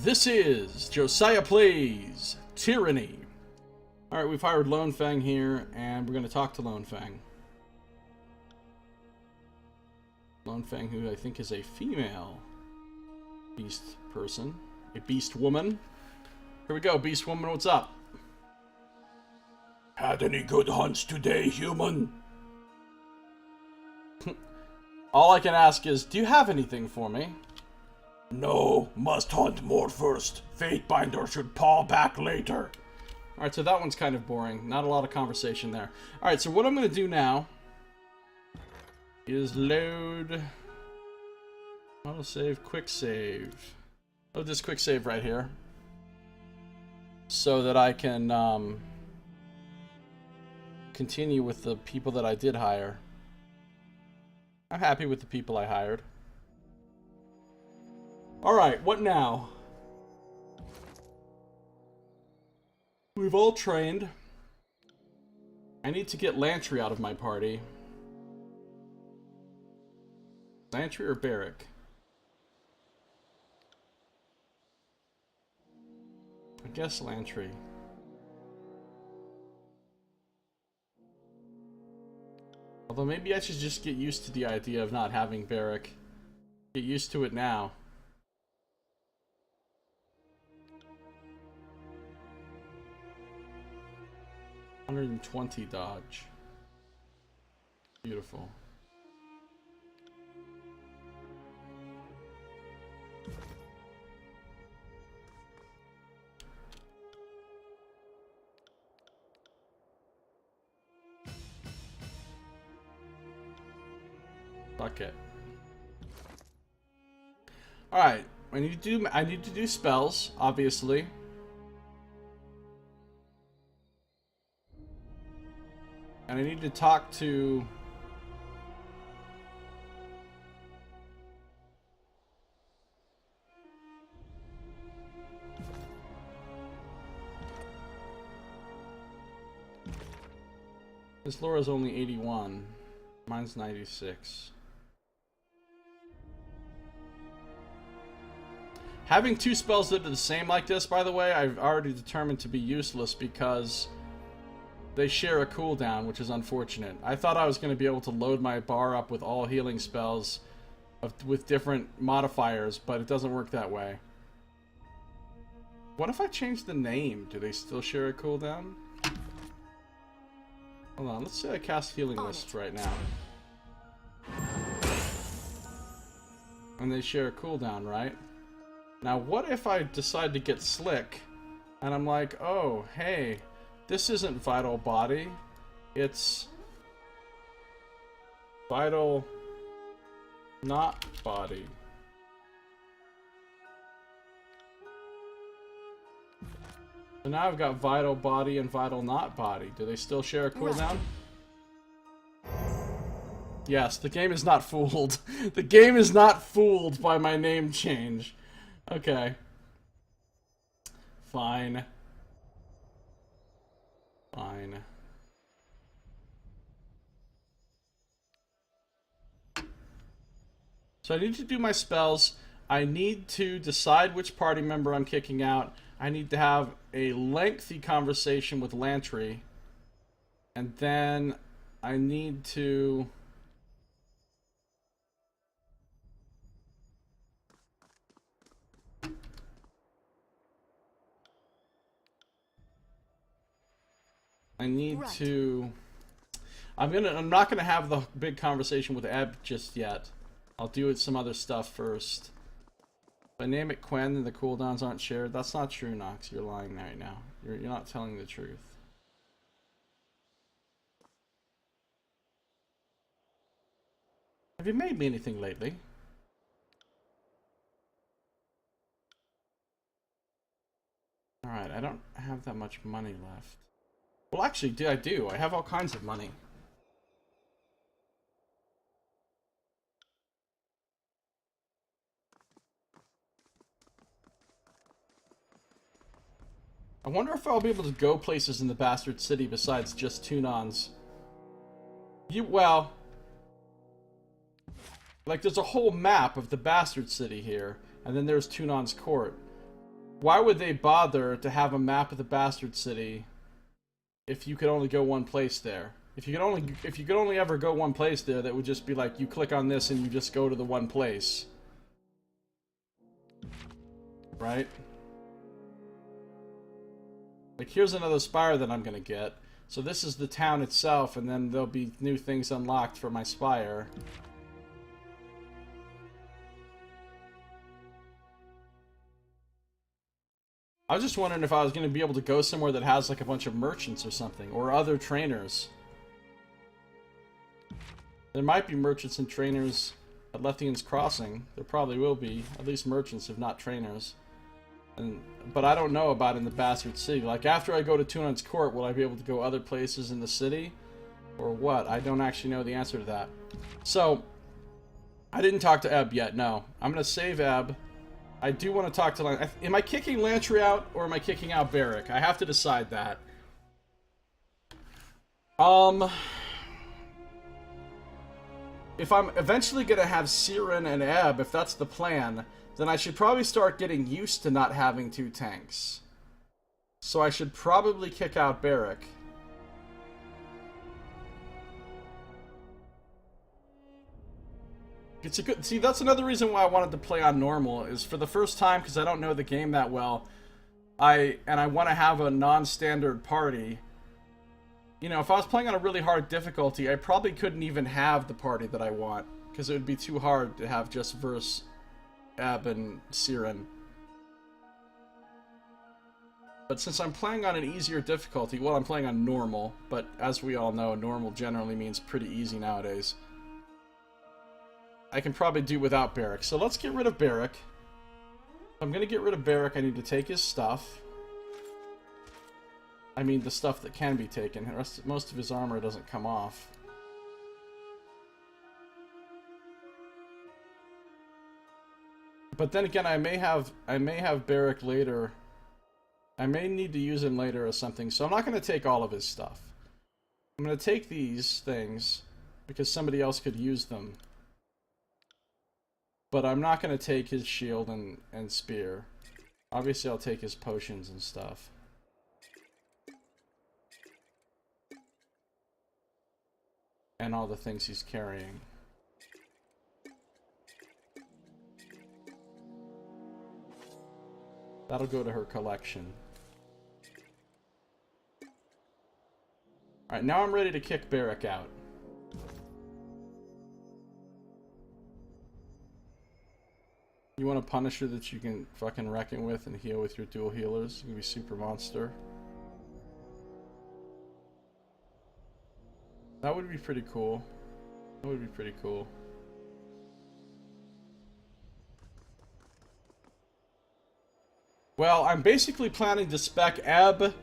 This is Josiah Plays Tyranny. Alright, we've hired Lone Fang here, and we're going to talk to Lone Fang. Lone Fang, who I think is a female beast person. A beast woman. Here we go, beast woman, what's up? Had any good hunts today, human? All I can ask is, do you have anything for me? No, must hunt more first. Fatebinder should paw back later. Alright, so that one's kind of boring. Not a lot of conversation there. Alright, so what I'm going to do now is load... Autosave, quick save. Load this quick save right here. So that I can continue with the people that I did hire. I'm happy with the people I hired. Alright, what now? We've all trained. I need to get Lantry out of my party. Lantry or Barrack? I guess Lantry. Although maybe I should just get used to the idea of not having Barrack. Get used to it now. $120 dodge. Beautiful. Fuck it. Alright, I need to do spells, obviously. And I need to talk to... This Laura's only 81. Mine's 96. Having two spells that are the same like this, by the way, I've already determined to be useless because they share a cooldown, which is unfortunate. I thought I was going to be able to load my bar up with all healing spells with different modifiers, but it doesn't work that way. What if I change the name? Do they still share a cooldown? Hold on, let's say I cast Healing Mist right now. And they share a cooldown, right? Now, what if I decide to get slick, and I'm like, oh, hey, this isn't Vital Body, it's Vital Not Body. So now I've got Vital Body and Vital Not Body. Do they still share a cooldown? Yes, the game is not fooled. The game is not fooled by my name change. Okay. Fine. Fine. So I need to do my spells. I need to decide which party member I'm kicking out. I need to have a lengthy conversation with Lantry. And then I need to... I'm not gonna have the big conversation with Ebb just yet. I'll do some other stuff first. If I name it Quen and the cooldowns aren't shared, that's not true, Nox. You're lying right now. You're not telling the truth. Have you made me anything lately? Alright, I don't have that much money left. Well, actually, I do. I have all kinds of money. I wonder if I'll be able to go places in the Bastard City besides just Tunons. Well... Like, there's a whole map of the Bastard City here, and then there's Tunon's Court. Why would they bother to have a map of the Bastard City if you could only go one place there? If you could only ever go one place there, that would just be like you click on this and you just go to the one place. Right? Like, here's another spire that I'm gonna get. So this is the town itself, and then there'll be new things unlocked for my spire. I was just wondering if I was gonna be able to go somewhere that has like a bunch of merchants or something, or other trainers. There might be merchants and trainers at Lethian's Crossing. There probably will be, at least merchants, if not trainers. But I don't know about in the Bastard City. Like, after I go to Tunan's Court, will I be able to go other places in the city? Or what? I don't actually know the answer to that. So, I didn't talk to Ebb yet, no. I'm going to save Ebb. I do want to talk to... Am I kicking Lantry out, or am I kicking out Barrick? I have to decide that. If I'm eventually going to have Siren and Ebb, if that's the plan, then I should probably start getting used to not having two tanks. So I should probably kick out Barrick. It's a good... See, that's another reason why I wanted to play on normal, is for the first time, because I don't know the game that well, I want to have a non-standard party. You know, if I was playing on a really hard difficulty, I probably couldn't even have the party that I want, because it would be too hard to have just verse Ebb and Siren. But since I'm playing on an easier difficulty, well, I'm playing on normal, but as we all know, normal generally means pretty easy nowadays. I can probably do without Barrick. So let's get rid of Barrick. If I'm going to get rid of Barrick, I need to take his stuff. I mean, the stuff that can be taken. Most of his armor doesn't come off. But then again, I may have Barrick later. I may need to use him later or something, so I'm not going to take all of his stuff. I'm going to take these things, because somebody else could use them. But I'm not going to take his shield and spear. Obviously, I'll take his potions and stuff. And all the things he's carrying. That'll go to her collection. Alright, now I'm ready to kick Barrick out. You want a Punisher that you can fucking reckon with and heal with your dual healers? You can be super monster. That would be pretty cool. That would be pretty cool. Well, I'm basically planning to spec Ebb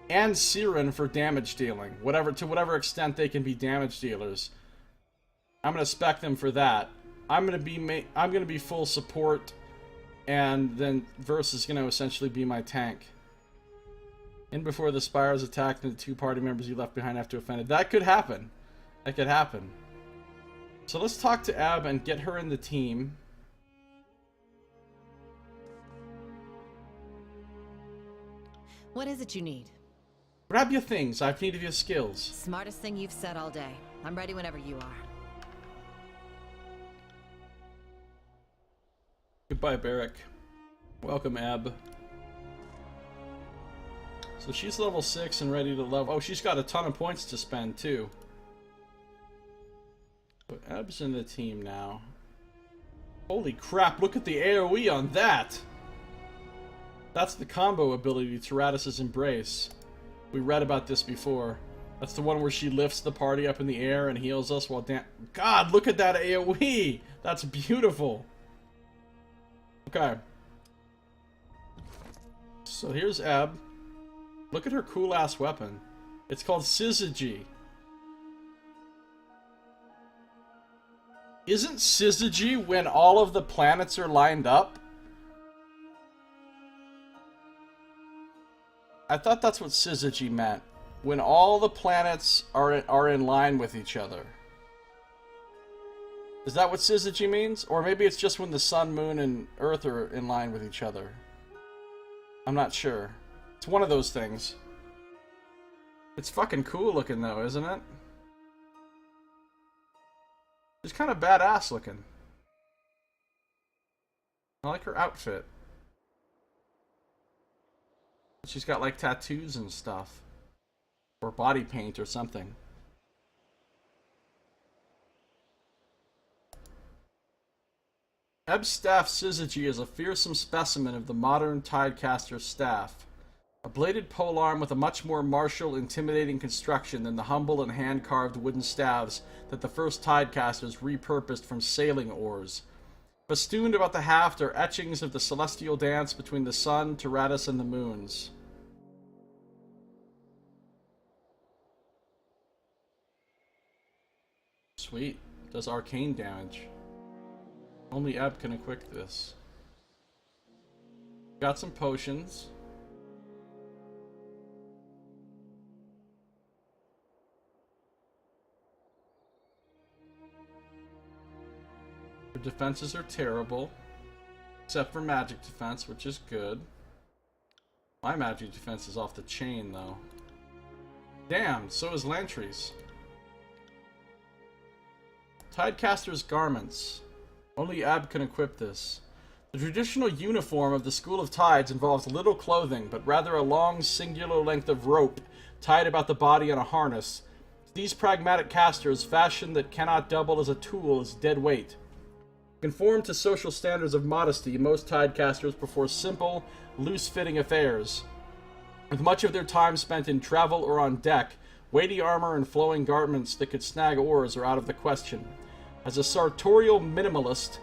and Siren for damage dealing. To whatever extent they can be damage dealers. I'm gonna spec them for that. I'm gonna be full support, and then Verse is gonna essentially be my tank. In before the Spire is attacked and the two party members you left behind have to offend it. That could happen. That could happen. So let's talk to Ebb and get her in the team. What is it you need? Grab your things. I've need of your skills. Smartest thing you've said all day. I'm ready whenever you are. Goodbye, Barrick. Welcome, Ebb. So she's level 6 and ready to level... Oh, she's got a ton of points to spend, too. But Ebb's in the team now. Holy crap, look at the AoE on that! That's the combo ability, Tyranny's Embrace. We read about this before. That's the one where she lifts the party up in the air and heals us while God, look at that AoE! That's beautiful! Okay. So here's Ebb. Look at her cool-ass weapon. It's called Syzygy. Isn't Syzygy when all of the planets are lined up? I thought that's what Syzygy meant. When all the planets are in line with each other. Is that what Syzygy means? Or maybe it's just when the sun, moon, and earth are in line with each other. I'm not sure. It's one of those things. It's fucking cool looking though, isn't it? It's kind of badass looking. I like her outfit. She's got like tattoos and stuff. Or body paint or something. Eb's staff Syzygy is a fearsome specimen of the modern Tidecaster's staff. A bladed polearm with a much more martial, intimidating construction than the humble and hand-carved wooden staves that the first Tidecasters repurposed from sailing oars. Festooned about the haft are etchings of the celestial dance between the sun, Taratus, and the moons. Sweet. Does arcane damage. Only Eb can equip this. Got some potions. Her defenses are terrible. Except for magic defense, which is good. My magic defense is off the chain, though. Damn, so is Lantry's. Tidecaster's garments. Only Ab can equip this. The traditional uniform of the School of Tides involves little clothing, but rather a long, singular length of rope tied about the body on a harness. These pragmatic casters, fashion that cannot double as a tool is dead weight. Conform to social standards of modesty, most Tidecasters prefer simple, loose-fitting affairs. With much of their time spent in travel or on deck, weighty armor and flowing garments that could snag oars are out of the question. As a sartorial minimalist,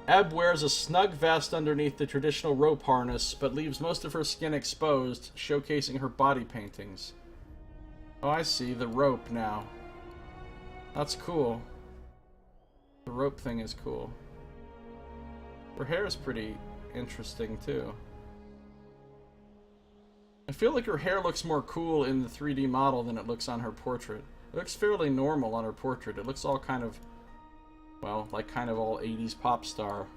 Eb wears a snug vest underneath the traditional rope harness, but leaves most of her skin exposed, showcasing her body paintings. Oh, I see, the rope now. That's cool. The rope thing is cool. Her hair is pretty interesting, too. I feel like her hair looks more cool in the 3D model than it looks on her portrait. It looks fairly normal on her portrait. It looks all kind of... well, like kind of all 80s pop star.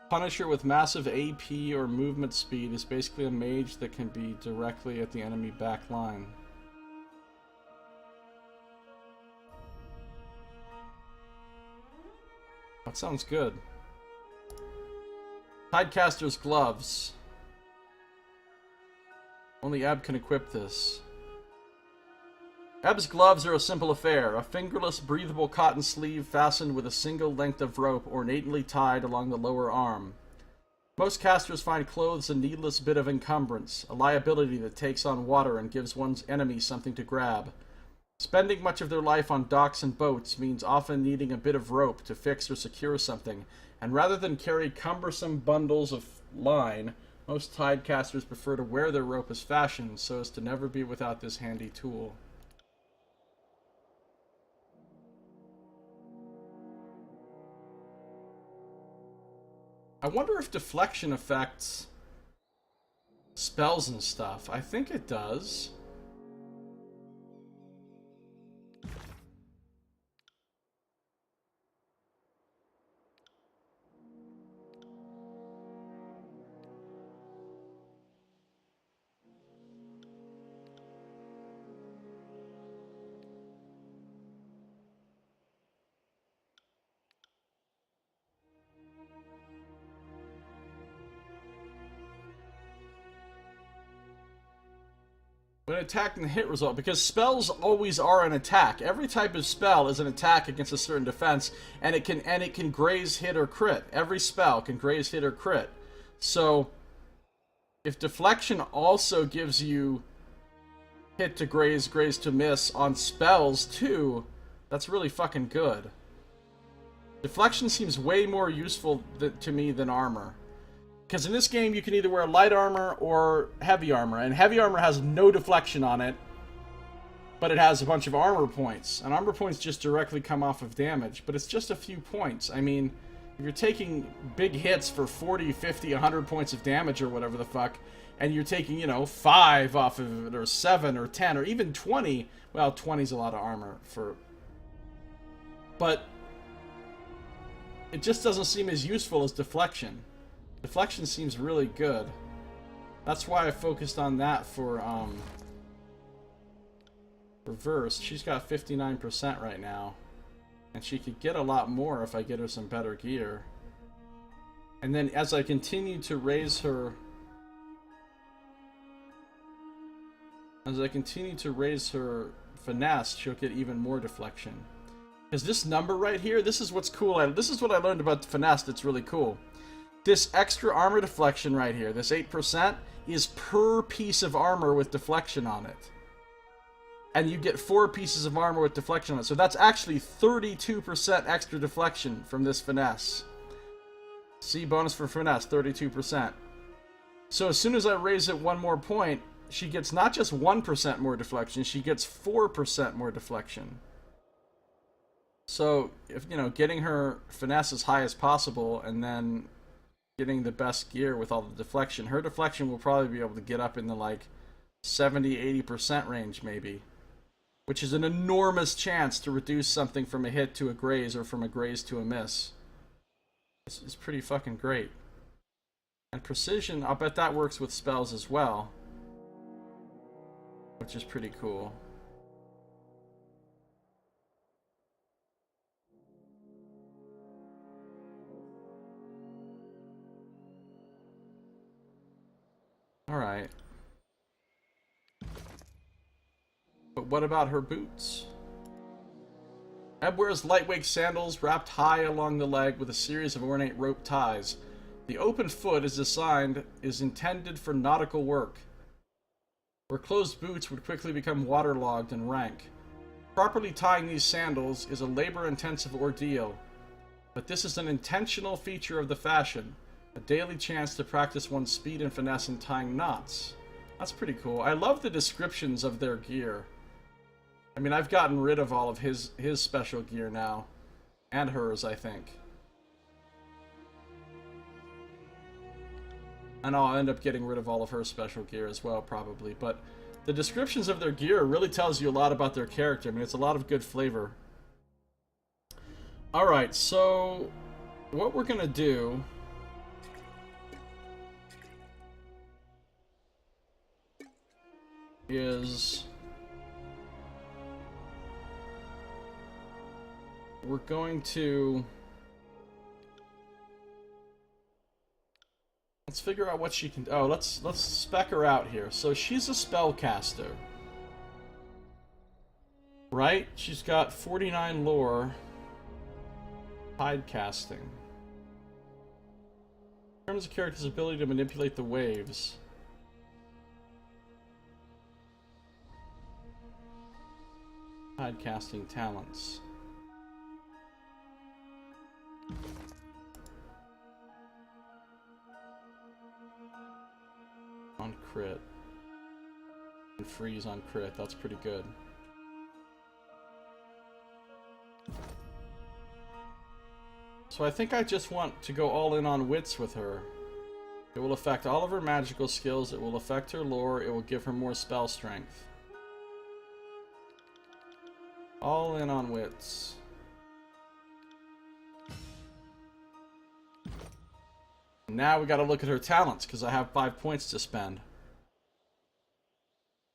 Punisher with massive AP or movement speed is basically a mage that can be directly at the enemy back line. That sounds good. Tidecaster's gloves. Only Ab can equip this. Eb's gloves are a simple affair, a fingerless, breathable cotton sleeve fastened with a single length of rope ornately tied along the lower arm. Most casters find clothes a needless bit of encumbrance, a liability that takes on water and gives one's enemy something to grab. Spending much of their life on docks and boats means often needing a bit of rope to fix or secure something, and rather than carry cumbersome bundles of line, most Tidecasters prefer to wear their rope as fashion so as to never be without this handy tool. I wonder if deflection affects spells and stuff. I think it does. When attacking the hit result, because spells always are an attack. Every type of spell is an attack against a certain defense, and it can graze, hit, or crit. Every spell can graze, hit, or crit. So, if deflection also gives you hit to graze, graze to miss on spells too, that's really fucking good. Deflection seems way more useful to me than armor. Because in this game, you can either wear light armor or heavy armor. And heavy armor has no deflection on it, but it has a bunch of armor points. And armor points just directly come off of damage, but it's just a few points. I mean, if you're taking big hits for 40, 50, 100 points of damage or whatever the fuck, and you're taking, you know, 5 off of it, or 7, or 10, or even 20, well, 20's a lot of armor for... But... it just doesn't seem as useful as deflection. Deflection seems really good. That's why I focused on that for reverse. She's got 59% right now. And she could get a lot more if I get her some better gear. And then as I continue to raise her... As I continue to raise her finesse, she'll get even more deflection. Because this number right here, this is what's cool. This is what I learned about finesse that's really cool. This extra armor deflection right here, this 8%, is per piece of armor with deflection on it. And you get 4 pieces of armor with deflection on it. So that's actually 32% extra deflection from this finesse. See, bonus for finesse, 32%. So as soon as I raise it one more point, she gets not just 1% more deflection, she gets 4% more deflection. So, if you know, getting her finesse as high as possible, and then getting the best gear with all the deflection, her deflection will probably be able to get up in the like 70-80% range maybe. Which is an enormous chance to reduce something from a hit to a graze, or from a graze to a miss. This is pretty fucking great. And precision, I'll bet that works with spells as well. Which is pretty cool. Alright. But what about her boots? Ebb wears lightweight sandals wrapped high along the leg with a series of ornate rope ties. The open foot is intended for nautical work, where closed boots would quickly become waterlogged and rank. Properly tying these sandals is a labor-intensive ordeal, but this is an intentional feature of the fashion, a daily chance to practice one's speed and finesse in tying knots. That's pretty cool. I love the descriptions of their gear. I mean, I've gotten rid of all of his special gear now. And hers, I think. And I'll end up getting rid of all of her special gear as well, probably. But the descriptions of their gear really tells you a lot about their character. I mean, it's a lot of good flavor. Alright, so what we're gonna do is we're going to... Let's figure out what she can... Oh, let's spec her out here. So she's a spellcaster. Right? She's got 49 lore. Tide casting. In terms of character's ability to manipulate the waves. Tide casting talents. On crit. And freeze on crit. That's pretty good. So I think I just want to go all in on wits with her. It will affect all of her magical skills. It will affect her lore. It will give her more spell strength. All in on wits. Now we gotta look at her talents, because I have 5 points to spend.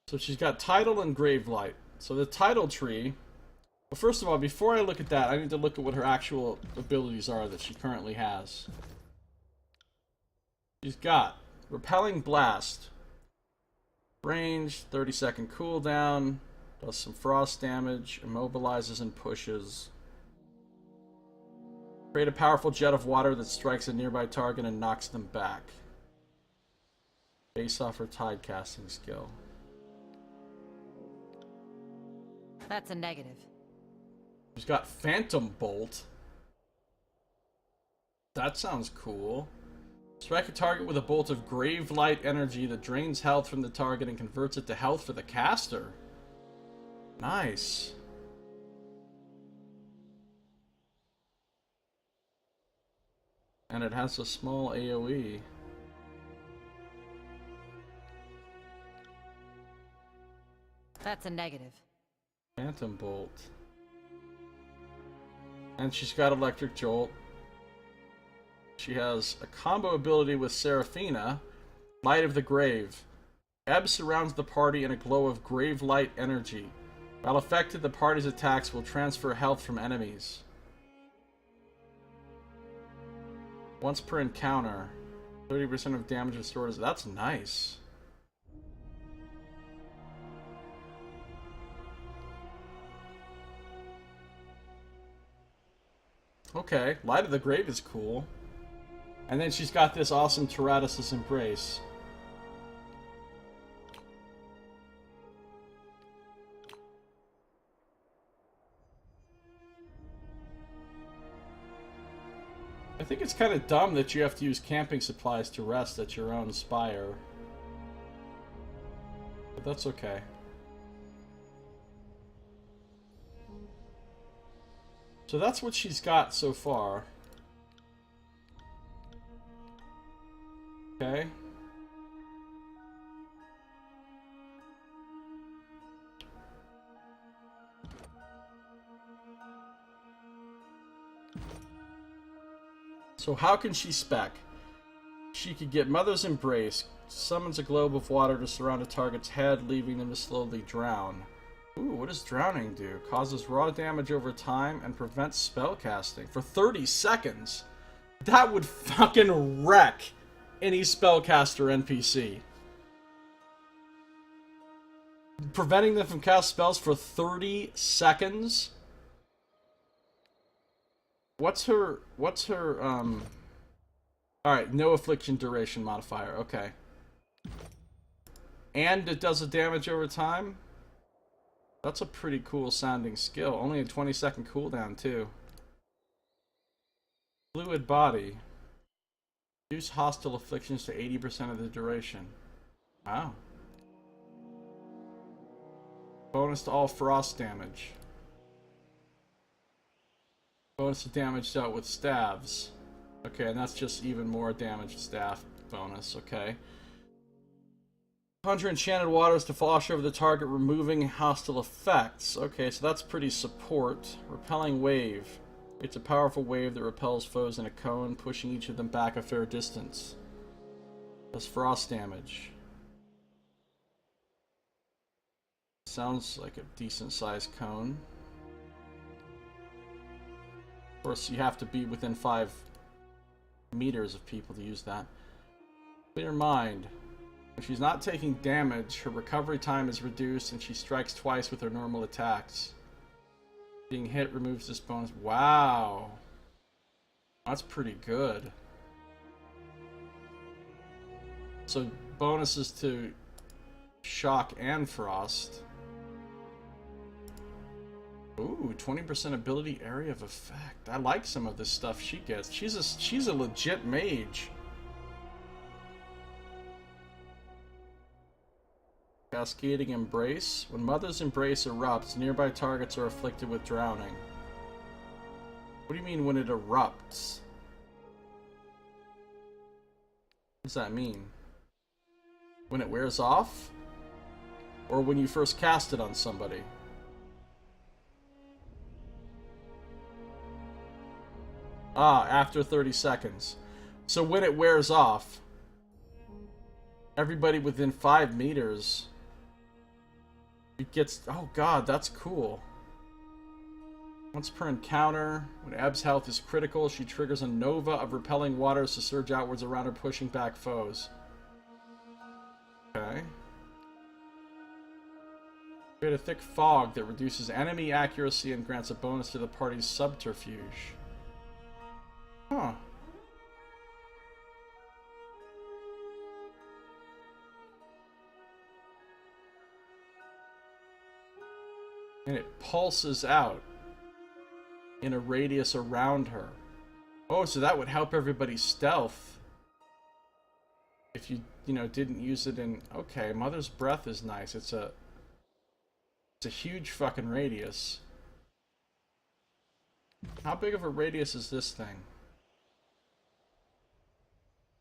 So she's got title and gravelight. So the title tree... Well, first of all, before I look at that, I need to look at what her actual abilities are that she currently has. She's got Repelling Blast. Range, 30-second cooldown. Does some frost damage. Immobilizes and pushes. Create a powerful jet of water that strikes a nearby target and knocks them back. Base off her tide casting skill. That's a negative. She's got Phantom Bolt. That sounds cool. Strike a target with a bolt of grave light energy that drains health from the target and converts it to health for the caster. Nice. And it has a small AoE. That's a negative. Phantom Bolt. And she's got Electric Jolt. She has a combo ability with Seraphina, Light of the Grave. Ebb surrounds the party in a glow of grave light energy. While affected, the party's attacks will transfer health from enemies. Once per encounter, 30% of damage restored. That's nice. Okay, Light of the Grave is cool. And then she's got this awesome Tyranny Embrace. I think it's kind of dumb that you have to use camping supplies to rest at your own spire. But that's okay. So that's what she's got so far. Okay. So how can she spec? She could get Mother's Embrace, summons a globe of water to surround a target's head, leaving them to slowly drown. Ooh, what does drowning do? Causes raw damage over time and prevents spellcasting for 30 seconds. That would fucking wreck any spellcaster NPC. Preventing them from cast spells for 30 seconds? What's her alright, no affliction duration modifier, okay. And it does a damage over time? That's a pretty cool sounding skill. Only a 20-second cooldown, too. Fluid Body. Reduce hostile afflictions to 80% of the duration. Wow. Bonus to all frost damage. Bonus to damage dealt with staves. Okay, and that's just even more damage staff bonus, okay. Conjure enchanted waters to wash over the target, removing hostile effects. Okay, so that's pretty support. Repelling wave. It's a powerful wave that repels foes in a cone, pushing each of them back a fair distance. Does frost damage. Sounds like a decent sized cone. Of course, you have to be within 5 meters of people to use that. Clear Mind. When she's not taking damage, her recovery time is reduced and she strikes twice with her normal attacks. Being hit removes this bonus. Wow. That's pretty good. So bonuses to shock and frost. Ooh, 20% ability area of effect. I like some of this stuff she gets. She's a legit mage. Cascading Embrace. When Mother's Embrace erupts, nearby targets are afflicted with drowning. What do you mean when it erupts? What does that mean? When it wears off? Or when you first cast it on somebody? Ah, after 30 seconds. So when it wears off, everybody within 5 meters... It gets... Oh god, that's cool. Once per encounter, when Ebb's health is critical, she triggers a nova of repelling waters to surge outwards around her, pushing back foes. Okay. Create a thick fog that reduces enemy accuracy and grants a bonus to the party's subterfuge. Huh. And it pulses out in a radius around her. Oh, so that would help everybody stealth. If you didn't use it in... Okay, Mother's Breath is nice. It's a huge fucking radius. How big of a radius is this thing?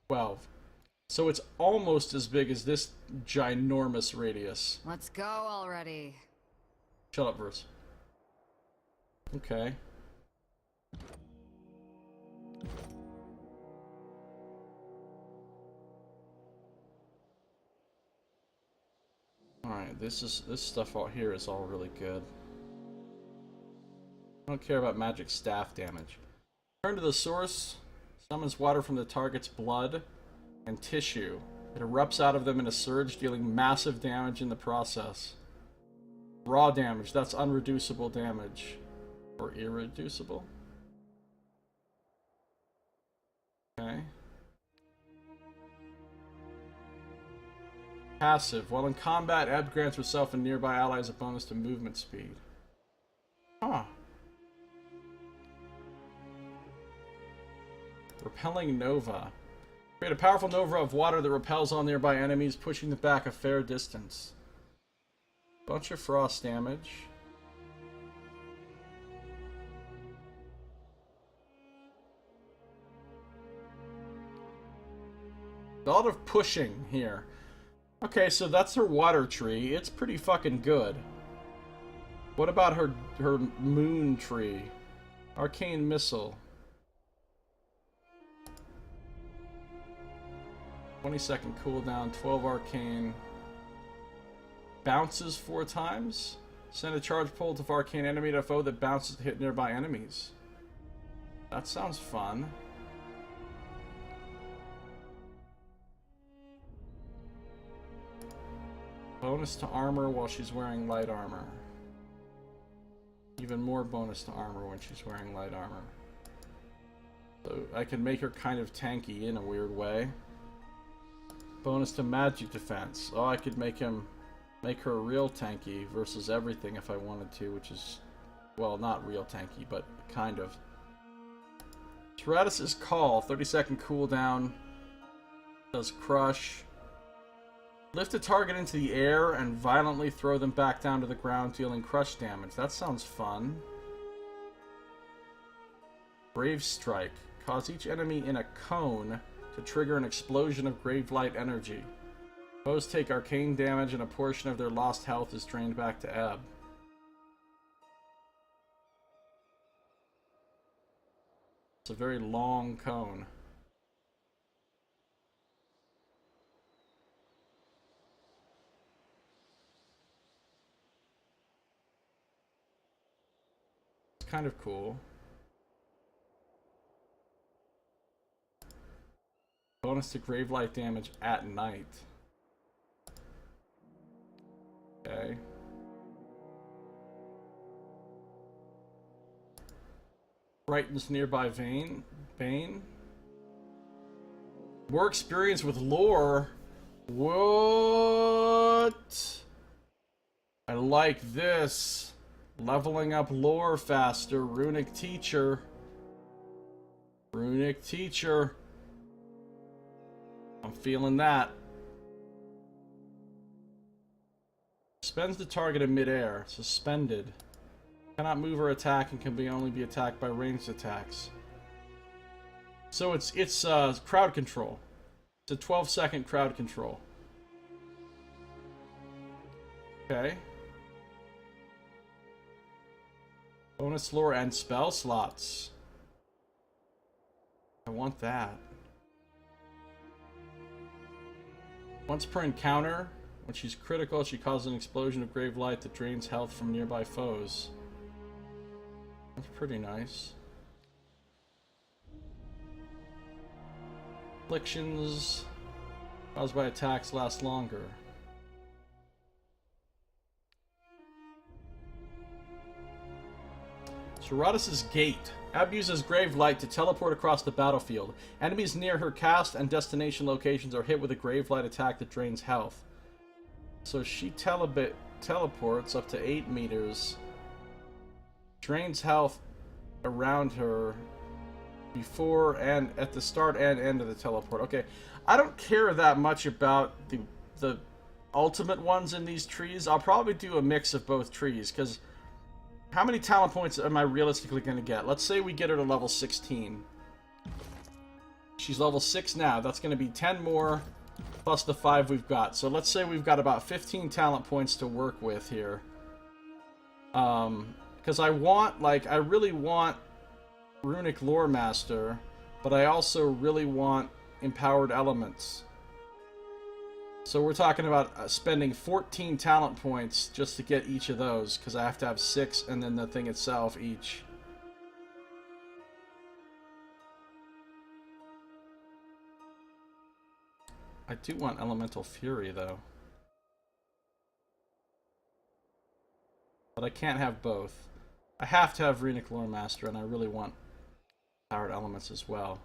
12. So it's almost as big as this ginormous radius. Let's go already. Shut up, verse. Okay. this stuff out here is all really good. I don't care about magic staff damage. Turn to the source. Summons water from the target's blood and tissue. It erupts out of them in a surge, dealing massive damage in the process. Raw damage. That's unreducible damage. Or irreducible. Okay. Passive. While in combat, Ebb grants herself and nearby allies a bonus to movement speed. Huh. Repelling Nova. Create a powerful Nova of water that repels all nearby enemies, pushing them back a fair distance. Bunch of frost damage. A lot of pushing here. Okay, so that's her water tree. It's pretty fucking good. What about her moon tree? Arcane Missile. 20-second cooldown, 12 arcane. Bounces 4 times. Send a charge pulse of arcane enemy to foe that bounces to hit nearby enemies. That sounds fun. Bonus to armor while she's wearing light armor. Even more bonus to armor when she's wearing light armor. So I can make her kind of tanky in a weird way. Bonus to magic defense. Oh, I could make her real tanky versus everything if I wanted to, which is, well, not real tanky, but kind of. Tyranny's Call, 30-second cooldown. Does crush. Lift a target into the air and violently throw them back down to the ground, dealing crush damage. That sounds fun. Brave Strike. Cause each enemy in a cone to trigger an explosion of grave light energy. Foes take arcane damage and a portion of their lost health is drained back to Ebb. It's a very long cone. It's kind of cool. Bonus to grave light damage at night. Okay. Brightens nearby Bane. More experience with lore. What? I like this. Leveling up lore faster. Runic Teacher. Runic Teacher. I'm feeling that. Suspends the target in midair. Suspended. Cannot move or attack and can only be attacked by ranged attacks. So it's crowd control. It's a 12-second crowd control. Okay. Bonus lore and spell slots. I want that. Once per encounter, when she's critical, she causes an explosion of grave light that drains health from nearby foes. That's pretty nice. Afflictions caused by attacks last longer. Tyranny's Gate. Ab uses Grave Light to teleport across the battlefield. Enemies near her cast and destination locations are hit with a Grave Light attack that drains health. So she teleports up to 8 meters. Drains health around her before and at the start and end of the teleport. Okay, I don't care that much about the ultimate ones in these trees. I'll probably do a mix of both trees, because how many talent points am I realistically going to get? Let's say we get her to level 16. She's level 6 now. That's going to be 10 more plus the 5 we've got. So let's say we've got about 15 talent points to work with here. Because I really want Runic Lore Master, but I also really want Empowered Elements. So we're talking about spending 14 talent points just to get each of those, because I have to have 6 and then the thing itself each. I do want Elemental Fury, though. But I can't have both. I have to have Runic Lore Master, and I really want Powered Elements as well.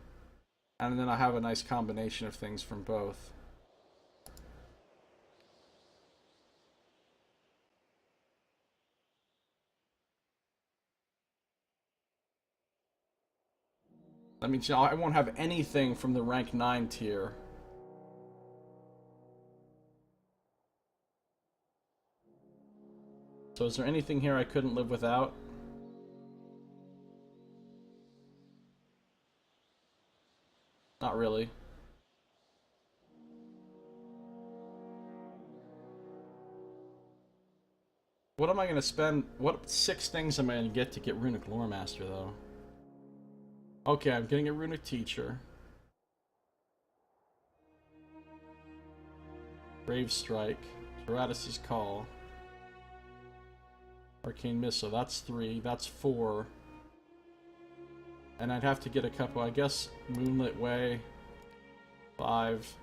And then I have a nice combination of things from both. That means I won't have anything from the rank 9 tier. So is there anything here I couldn't live without? Not really. What am I going to spend? What 6 things am I going to get Runic Lore Master, though? Okay, I'm getting a Runic Teacher. Brave Strike. Tyranny's Call. Arcane Missile. That's 3. That's 4. And I'd have to get a couple, I guess, Moonlit Way. 5.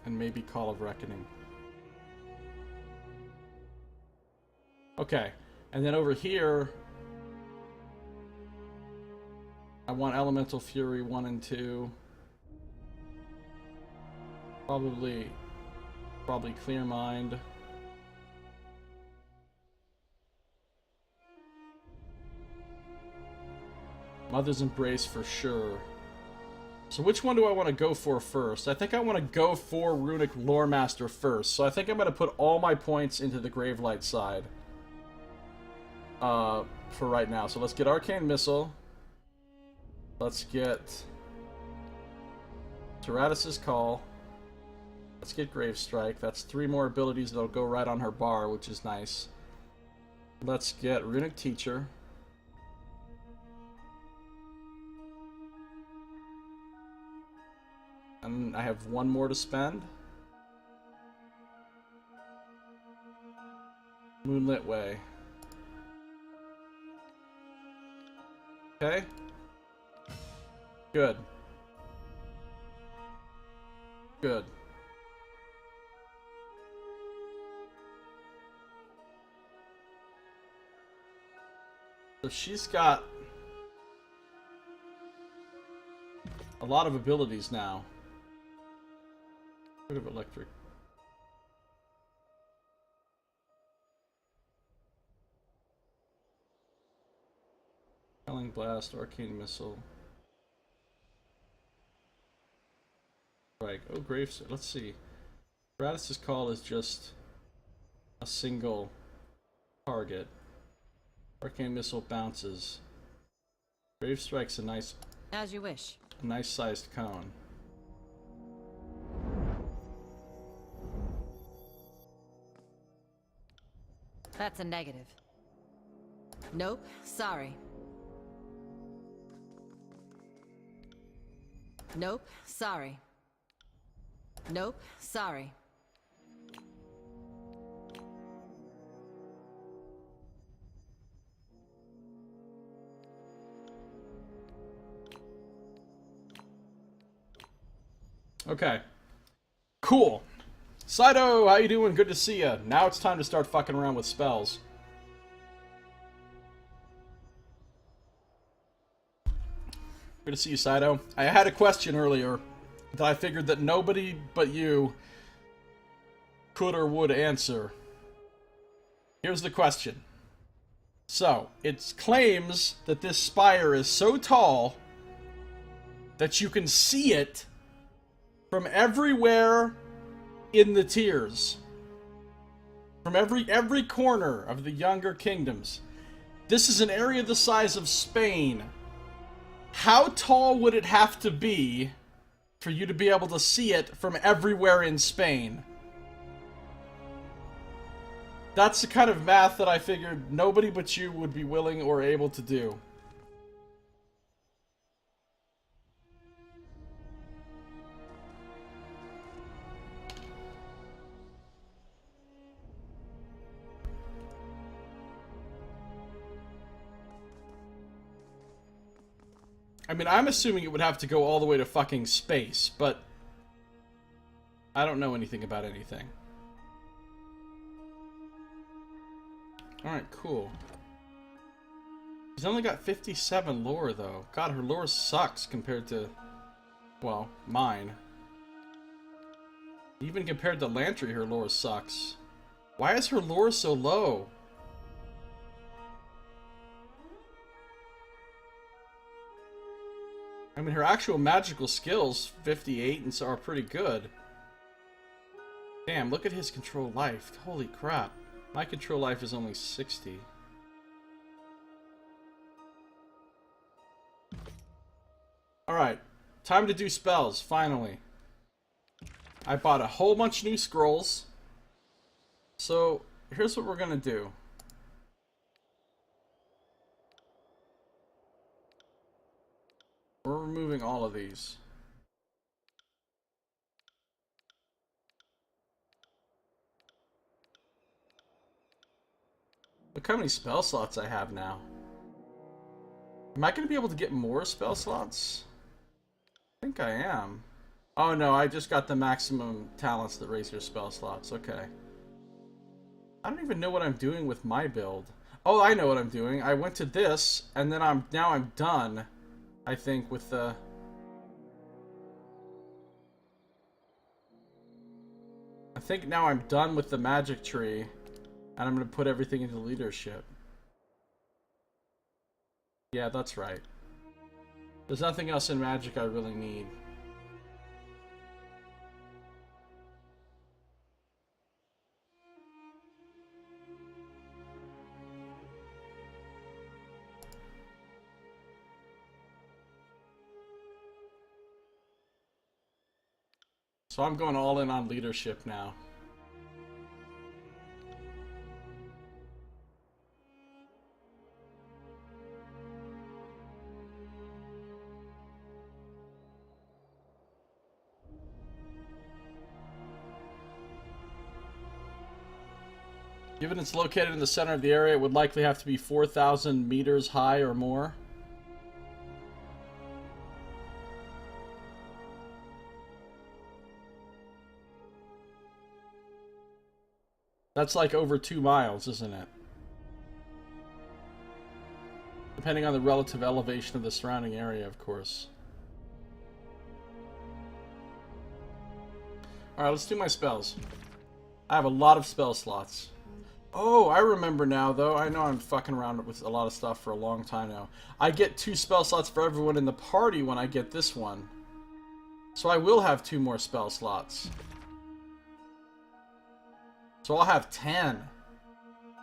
And maybe Call of Reckoning. Okay, and then over here, I want Elemental Fury 1 and 2. Probably Clear Mind. Mother's Embrace for sure. So which one do I want to go for first? I think I want to go for Runic Lore Master first. So I think I'm going to put all my points into the Gravelight side. For right now. So let's get Arcane Missile. Let's get Tyranny's Call. Let's get Grave Strike. That's 3 more abilities that'll go right on her bar, which is nice. Let's get Runic Teacher. And I have 1 more to spend. Moonlit Way. Okay. Good. Good. So she's got a lot of abilities now. Bit of electric. Quelling Blast, Arcane Missile. Right. Oh, Graves. Let's see. Tyranny's Call is just a single target. Arcane Missile bounces. Grave Strike's a nice, As you wish. sized cone. That's a negative. Nope, sorry. Nope, sorry. Nope, sorry. Okay. Cool. Saito, how you doing? Good to see ya. Now it's time to start fucking around with spells. Good to see you, Saito. I had a question earlier that I figured that nobody but you could or would answer. Here's the question. So, it claims that this spire is so tall that you can see it from everywhere in the tiers. From every corner of the Younger Kingdoms. This is an area the size of Spain. How tall would it have to be for you to be able to see it from everywhere in Spain? That's the kind of math that I figured nobody but you would be willing or able to do. I mean, I'm assuming it would have to go all the way to fucking space, but I don't know anything about anything. Alright, cool. She's only got 57 lore, though. God, her lore sucks compared to, well, mine. Even compared to Lantry, her lore sucks. Why is her lore so low? I mean, her actual magical skills, 58, and so are pretty good. Damn, look at his control life. Holy crap. My control life is only 60. Alright, time to do spells, finally. I bought a whole bunch of new scrolls. So, here's what we're gonna do. We're removing all of these. Look how many spell slots I have now. Am I going to be able to get more spell slots? I think I am. Oh no, I just got the maximum talents that raise your spell slots. Okay. I don't even know what I'm doing with my build. Oh, I know what I'm doing. I went to this, and then now I'm done. I think with the... I think now I'm done with the magic tree, and I'm going to put everything into leadership. Yeah, that's right. There's nothing else in magic I really need. So I'm going all in on leadership now. Given it's located in the center of the area, it would likely have to be 4,000 meters high or more. That's like over 2 miles, isn't it? Depending on the relative elevation of the surrounding area, of course. Alright, let's do my spells. I have a lot of spell slots. Oh, I remember now, though. I know I'm fucking around with a lot of stuff for a long time now. I get 2 spell slots for everyone in the party when I get this one. So I will have 2 more spell slots. So I'll have 10.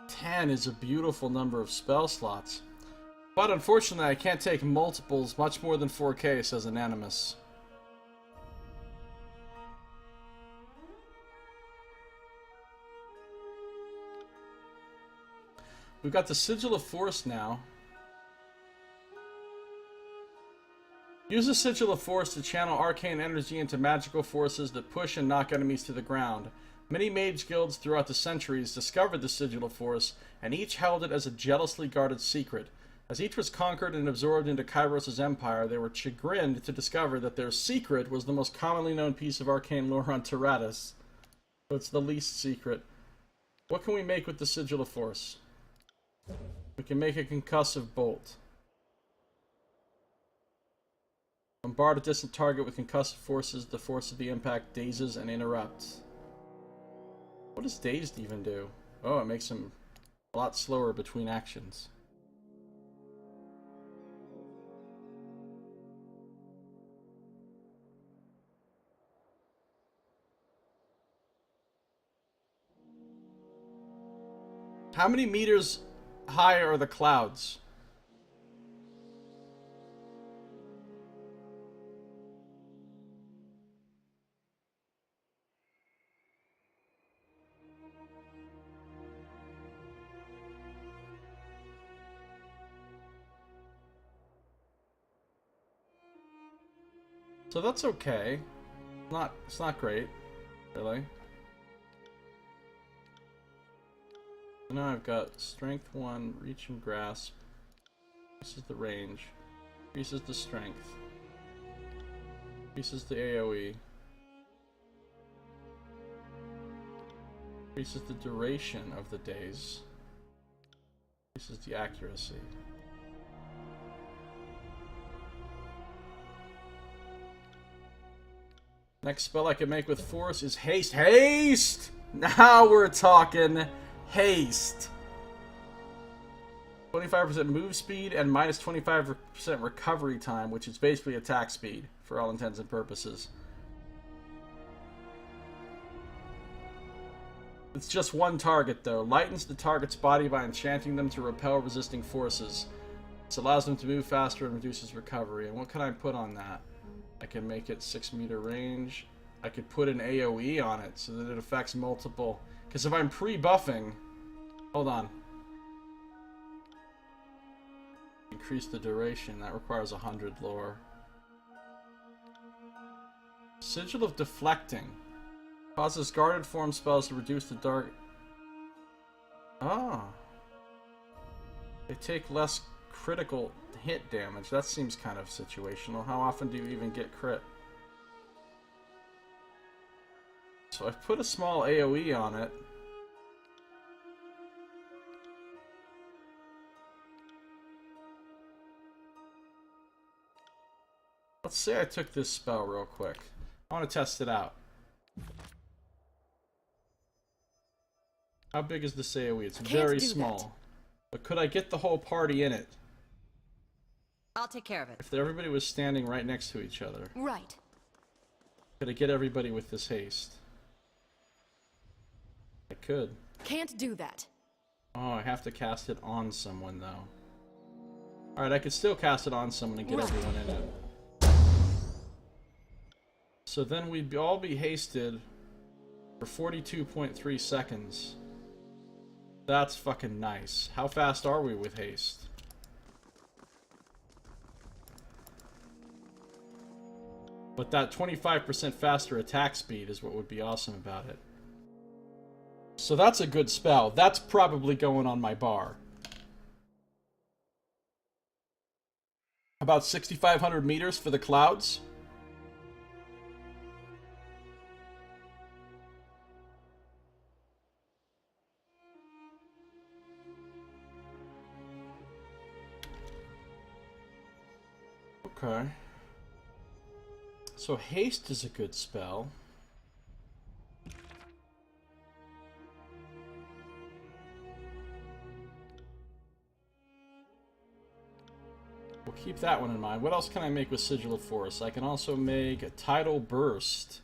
10 is a beautiful number of spell slots. But unfortunately, I can't take multiples much more than 4K, says Anonymous. We've got the Sigil of Force now. Use the Sigil of Force to channel arcane energy into magical forces that push and knock enemies to the ground. Many mage guilds throughout the centuries discovered the Sigil of Force, and each held it as a jealously guarded secret. As each was conquered and absorbed into Kairos' empire, they were chagrined to discover that their secret was the most commonly known piece of arcane lore on Tyranny. So it's the least secret. What can we make with the Sigil of Force? We can make a concussive bolt. Bombard a distant target with concussive forces. The force of the impact dazes and interrupts. What does dazed even do? Oh, it makes him a lot slower between actions. How many meters high are the clouds? So that's okay. It's not great, really. Now I've got Strength 1, Reach and Grasp. This is the range. Increases the strength. Increases the AoE. Increases the duration of the days. Increases the accuracy. Next spell I can make with force is haste. Haste! Now we're talking haste. 25% move speed and minus 25% recovery time, which is basically attack speed for all intents and purposes. It's just one target though. Lightens the target's body by enchanting them to repel resisting forces. This allows them to move faster and reduces recovery. And what can I put on that? I can make it 6 meter range. I could put an AoE on it so that it affects multiple. Because if I'm pre-buffing... Hold on. Increase the duration. That requires 100 lore. Sigil of Deflecting. Causes guarded form spells to reduce the dark... Ah. They take less critical hit damage. That seems kind of situational. How often do you even get crit? So I've put a small AoE on it. Let's say I took this spell real quick. I want to test it out. How big is this AoE? It's very small. But could I get the whole party in it? I'll take care of it. If everybody was standing right next to each other. Right. Could I get everybody with this haste? I could. Can't do that. Oh, I have to cast it on someone, though. Alright, I could still cast it on someone and get everyone in it. So then we'd all be hasted for 42.3 seconds. That's fucking nice. How fast are we with haste? But that 25% faster attack speed is what would be awesome about it. So that's a good spell. That's probably going on my bar. About 6,500 meters for the clouds. Okay. So haste is a good spell. We'll keep that one in mind. What else can I make with Sigil of Force? I can also make a Tidal Burst.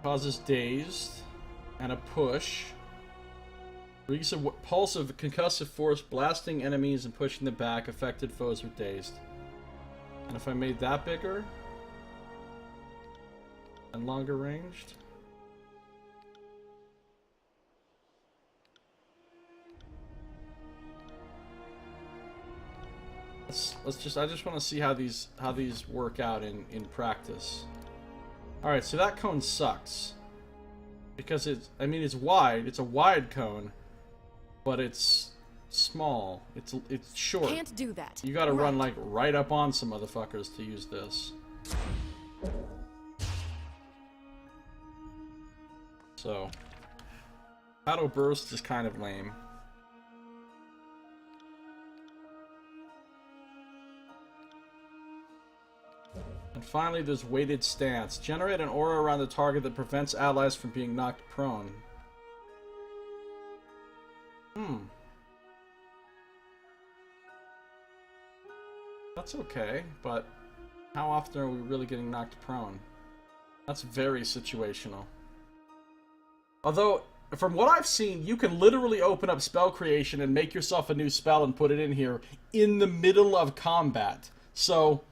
Causes dazed. And a push. Release a pulse of concussive force, blasting enemies and pushing them back. Affected foes are dazed. And if I made that bigger and longer ranged, let's just I just want to see how these work out in practice. All right, so that cone sucks because it's wide. It's a wide cone, but it's small. It's short. Can't do that. You gotta run like right up on some motherfuckers to use this. So, Auto Burst is kind of lame. And finally, there's Weighted Stance. Generate an aura around the target that prevents allies from being knocked prone. That's okay, but how often are we really getting knocked prone? That's very situational. Although, from what I've seen, you can literally open up spell creation and make yourself a new spell and put it in here in the middle of combat. So,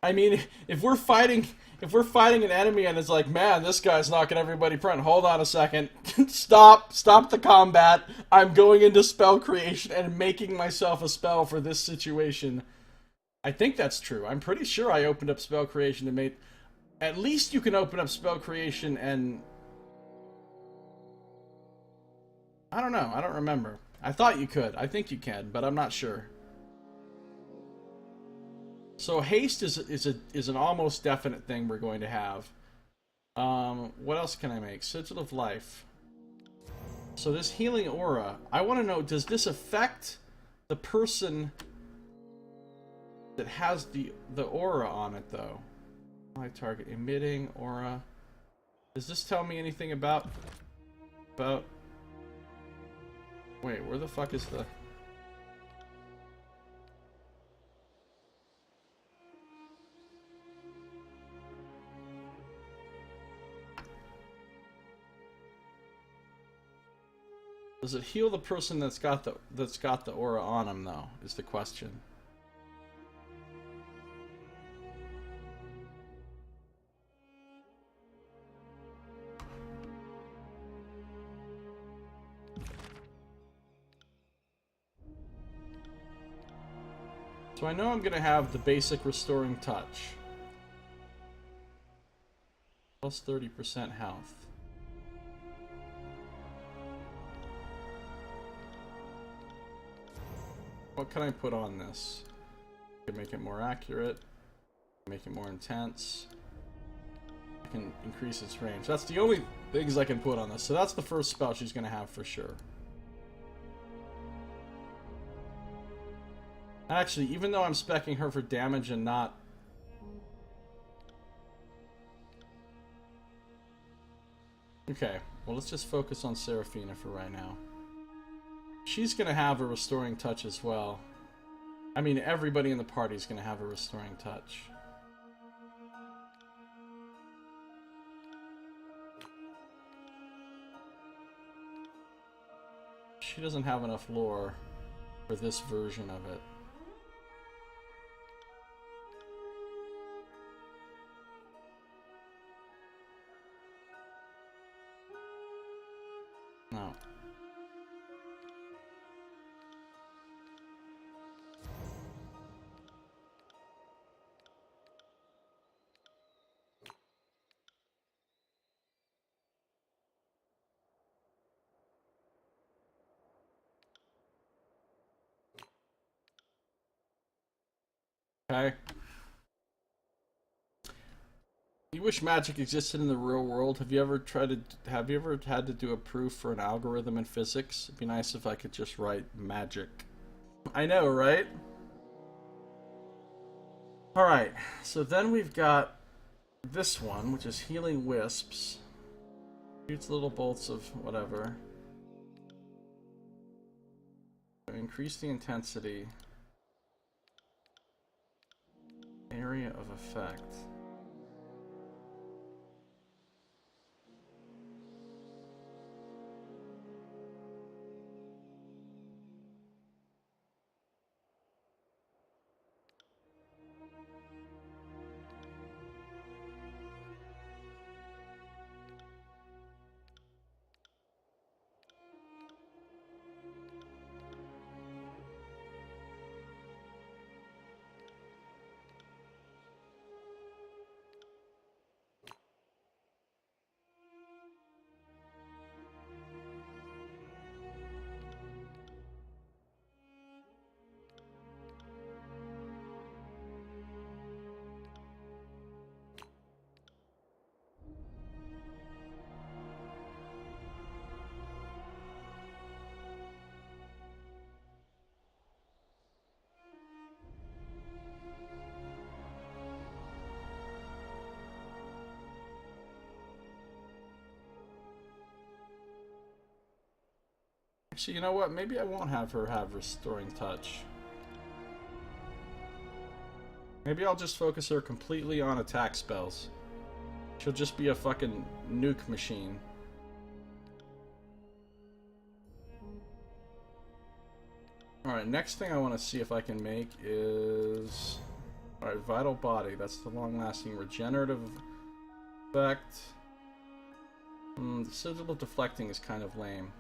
I mean, if we're fighting an enemy and it's like, man, this guy's knocking everybody prone. Hold on a second. Stop the combat. I'm going into spell creation and making myself a spell for this situation. I think that's true. I'm pretty sure I opened up spell creation and made... At least you can open up spell creation and... I don't know. I don't remember. I thought you could. I think you can, but I'm not sure. So haste is an almost definite thing we're going to have. What else can I make? Sigil of Life. So this healing aura, I want to know, does this affect the person that has the aura on it, though? My target emitting aura. Does this tell me anything about... Wait, where the fuck is the... Does it heal the person that's got the aura on him, though? Is the question. So I know I'm gonna have the basic restoring touch. Plus 30% health. What can I put on this? I can make it more accurate, make it more intense. I can increase its range. That's the only things I can put on this. So that's the first spell she's gonna have for sure. Actually, even though I'm speccing her for damage and not... Okay, well let's just focus on Seraphina for right now. She's gonna have a restoring touch as well. I mean, everybody in the party is gonna have a restoring touch. She doesn't have enough lore for this version of it. No. Okay. You wish magic existed in the real world. Have you ever had to do a proof for an algorithm in physics? It'd be nice if I could just write magic. I know, right? Alright, so then we've got this one, which is Healing Wisps. Shoots little bolts of whatever. Increase the intensity. Area of effect. Actually, you know what? Maybe I won't have her have Restoring Touch. Maybe I'll just focus her completely on attack spells. She'll just be a fucking nuke machine. Alright, next thing I want to see if I can make is... Alright, Vital Body. That's the long-lasting regenerative effect. The Sigil of Deflecting is kind of lame.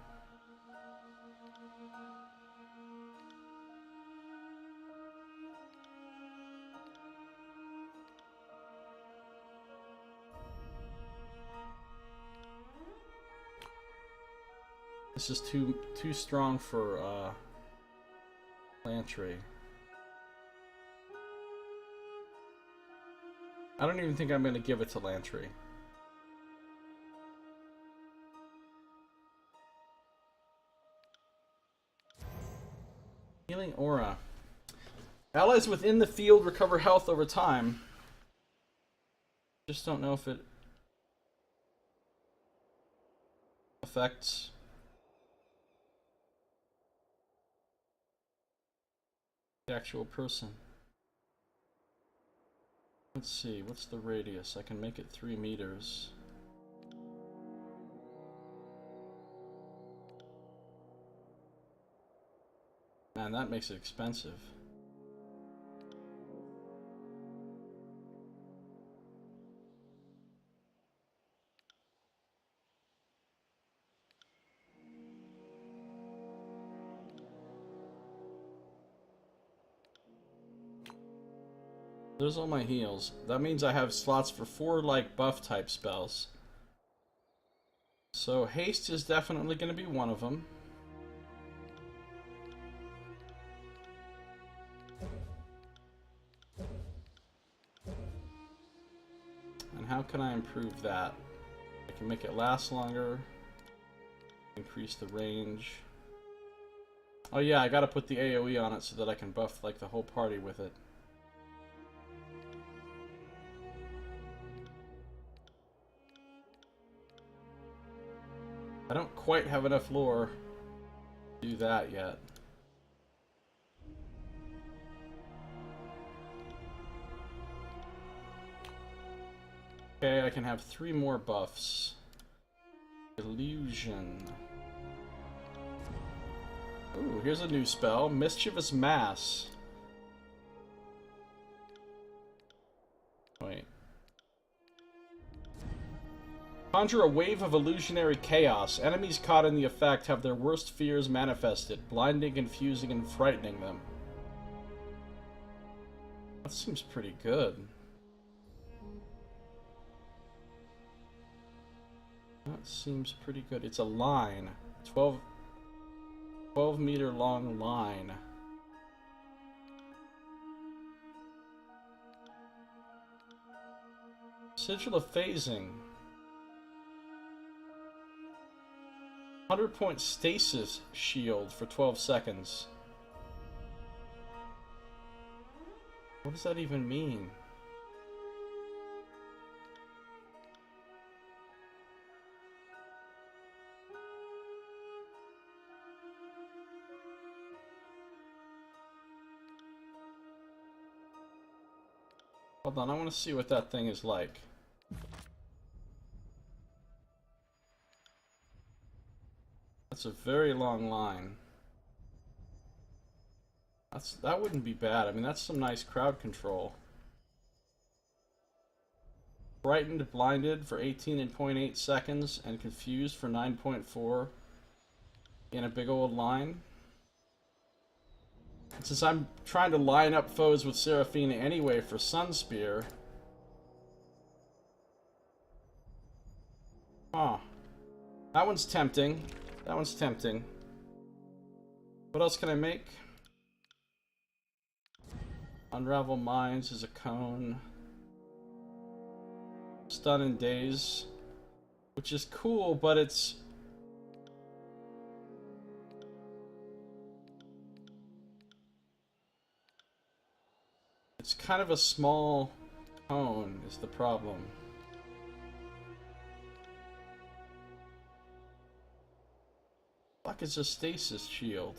This is too strong for Lantry. I don't even think I'm going to give it to Lantry. Healing Aura. Allies within the field recover health over time. Just don't know if it affects the actual person. Let's see, what's the radius? I can make it 3 meters. Man, that makes it expensive. There's all my heals. That means I have slots for 4 like buff type spells. So haste is definitely going to be one of them. And how can I improve that? I can make it last longer. Increase the range. Oh yeah, I gotta put the AoE on it so that I can buff like the whole party with it. I don't quite have enough lore to do that yet. Okay, I can have 3 more buffs. Illusion. Ooh, here's a new spell. Mischievous Mass. Wait. Conjure a wave of illusionary chaos. Enemies caught in the effect have their worst fears manifested, blinding, confusing, and frightening them. That seems pretty good. That seems pretty good. It's a line. 12 meter long line. Sigil of Phasing. 100-point stasis shield for 12 seconds. What does that even mean? Hold on, I want to see what that thing is like. That's a very long line. That wouldn't be bad. I mean, that's some nice crowd control. Frightened, blinded for 18.8 seconds, and confused for 9.4 in a big old line. Since I'm trying to line up foes with Seraphina anyway for Sunspear. Huh. That one's tempting. That one's tempting. What else can I make? Unravel Minds is a cone. Stun and Daze. Which is cool, but it's... It's kind of a small cone is the problem. Fuck is a stasis shield?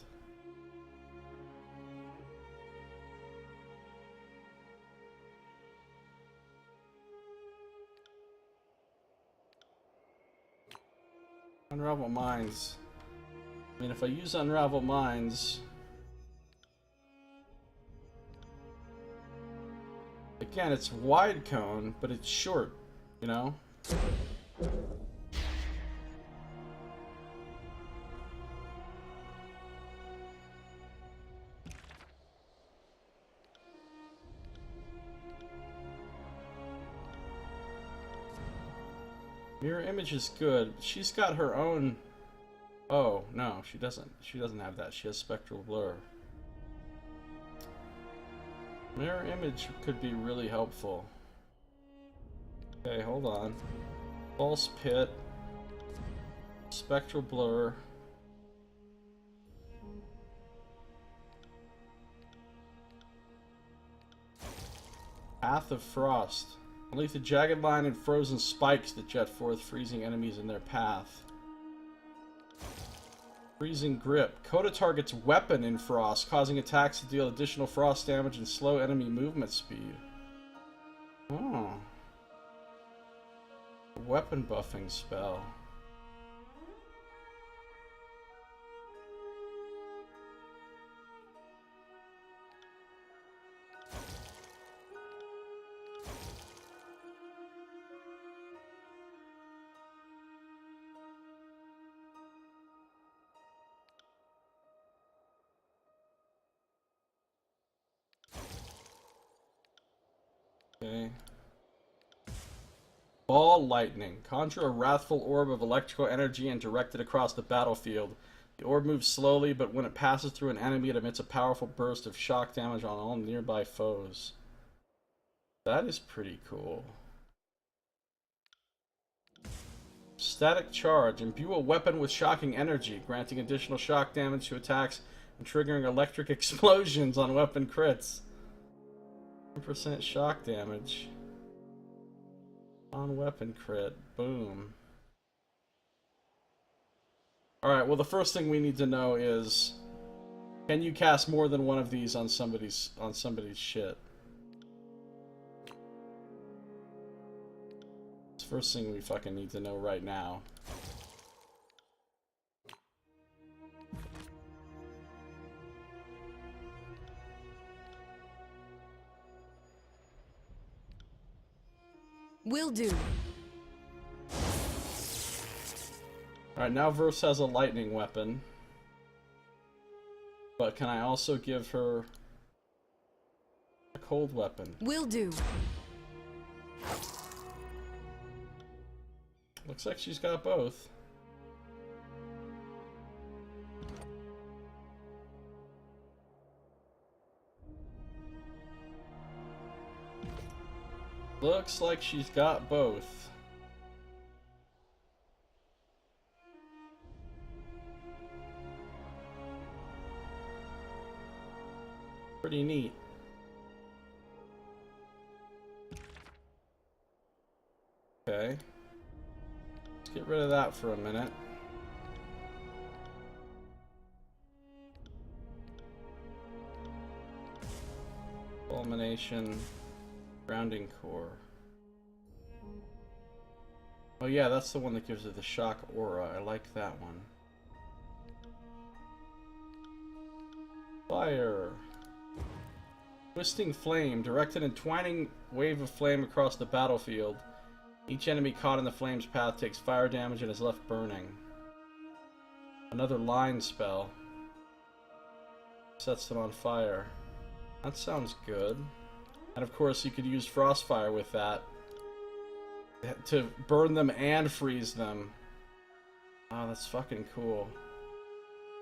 Unravel Minds. I mean, if I use Unravel Minds... Again, it's wide cone, but it's short, you know? Mirror Image is good. She's got her own... Oh, no, she doesn't. She doesn't have that. She has Spectral Blur. Mirror Image could be really helpful. Okay, hold on. False Pit. Spectral Blur. Path of Frost. Unleash the jagged line and frozen spikes that jet forth, freezing enemies in their path. Freezing Grip. Coat a target's weapon in frost, causing attacks to deal additional frost damage and slow enemy movement speed. Oh. Weapon buffing spell. Okay. Ball Lightning. Conjure a wrathful orb of electrical energy and direct it across the battlefield. The orb moves slowly, but when it passes through an enemy, it emits a powerful burst of shock damage on all nearby foes. That is pretty cool. Static Charge. Imbue a weapon with shocking energy, granting additional shock damage to attacks and triggering electric explosions on weapon crits. 10% shock damage on weapon crit. Boom. Alright, well the first thing we need to know is, can you cast more than one of these on somebody's shit? It's the first thing we fucking need to know right now. Will do. Alright, now Verse has a lightning weapon. But can I also give her a cold weapon? Will do. Looks like she's got both. Looks like she's got both. Pretty neat. Okay. Let's get rid of that for a minute. Fulmination. Grounding Core. Oh yeah, that's the one that gives it the shock aura. I like that one. Fire. Twisting Flame. Direct an entwining wave of flame across the battlefield. Each enemy caught in the flame's path takes fire damage and is left burning. Another line spell. Sets them on fire. That sounds good. And of course you could use Frostfire with that to burn them and freeze them. Oh, that's fucking cool.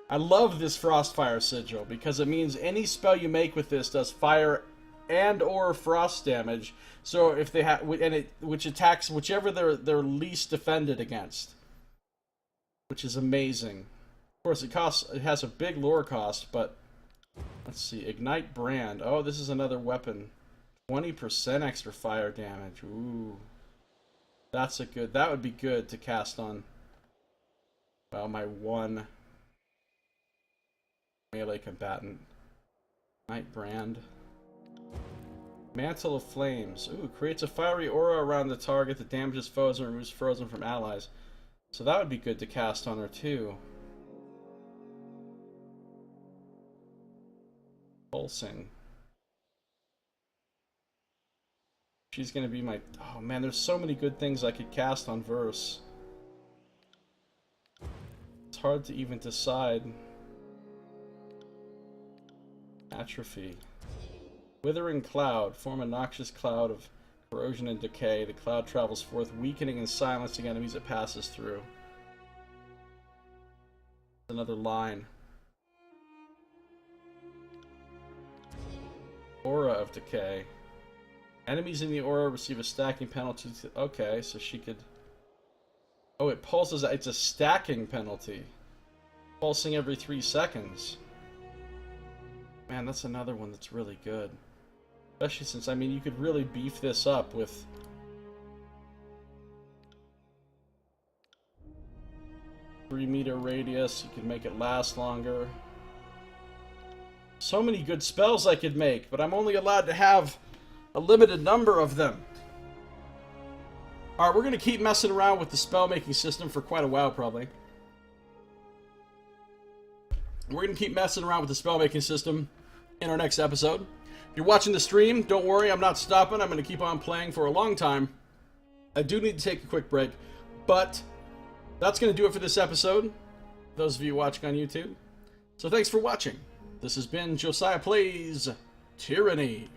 I love this Frostfire sigil because it means any spell you make with this does fire and or frost damage. So if they have, which attacks whichever they're least defended against, which is amazing. Of course, it has a big lore cost, but let's see. Ignite Brand. Oh, this is another weapon. 20% extra fire damage. Ooh. That's a good... That would be good to cast on... Well, my one... melee combatant. Night Brand. Mantle of Flames. Ooh, creates a fiery aura around the target that damages foes and removes frozen from allies. So that would be good to cast on her, too. Pulsing. She's gonna be my... Oh man, there's so many good things I could cast on Verse. It's hard to even decide. Atrophy. Withering Cloud. Form a noxious cloud of corrosion and decay. The cloud travels forth, weakening and silencing enemies it passes through. Another line. Aura of Decay. Enemies in the aura receive a stacking penalty. Okay, so she could... Oh, it pulses. It's a stacking penalty. Pulsing every 3 seconds. Man, that's another one that's really good. Especially since, I mean, you could really beef this up with... 3-meter radius. You could make it last longer. So many good spells I could make, but I'm only allowed to have a limited number of them. Alright, we're going to keep messing around with the spell-making system for quite a while, probably. We're going to keep messing around with the spell-making system in our next episode. If you're watching the stream, don't worry, I'm not stopping. I'm going to keep on playing for a long time. I do need to take a quick break, but that's going to do it for this episode. Those of you watching on YouTube. So thanks for watching. This has been Josiah Plays Tyranny.